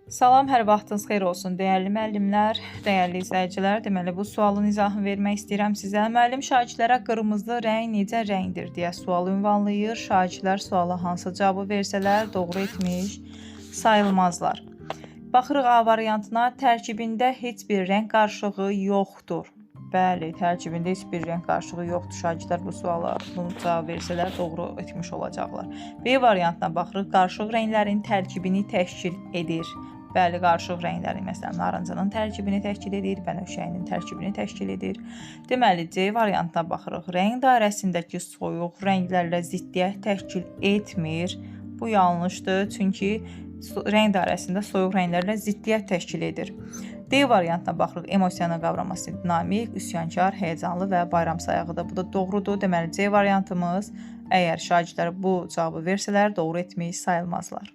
Salam, hər vaxtınız xeyir olsun, dəyərli müəllimlər, dəyərli izləyicilər. Deməli, bu sualın izahını vermək istəyirəm sizə. Müəllim şagirdlərə qırmızı rəng necə rəngdir deyə sual ünvanlayır. Şagirdlər suala hansı cavabı versələr doğru etmiş sayılmazlar. Baxırıq A variantına, tərkibində heç bir rəng qarışığı yoxdur. Bəli, tərkibində heç bir rəng qarışığı yoxdur. Şagirdlər bu suala bunu cavab versələr doğru etmiş olacaqlar. B variantına baxırıq, qarışıq rənglərin tərkibini təşkil edir. Bəli, qarışıq rənglərin, məsələn, narıncının tərkibini təşkil edir, bənövşəyinin tərkibini təşkil edir. Deməli, C variantına baxırıq. Rəng dairəsindəki soyuq rənglərlə ziddiyyət təşkil etmir. Bu yanlışdır, çünki rəng dairəsində soyuq rənglərlə ziddiyyət təşkil edir. D variantına baxırıq. Emosiyanın qavraması dinamik, üsyankar, həyəcanlı və bayram sayağıdır. Bu da doğrudur. Deməli, C variantımız, əgər şagirdlər bu cavabı versələr, doğru etmiş sayılmazlar.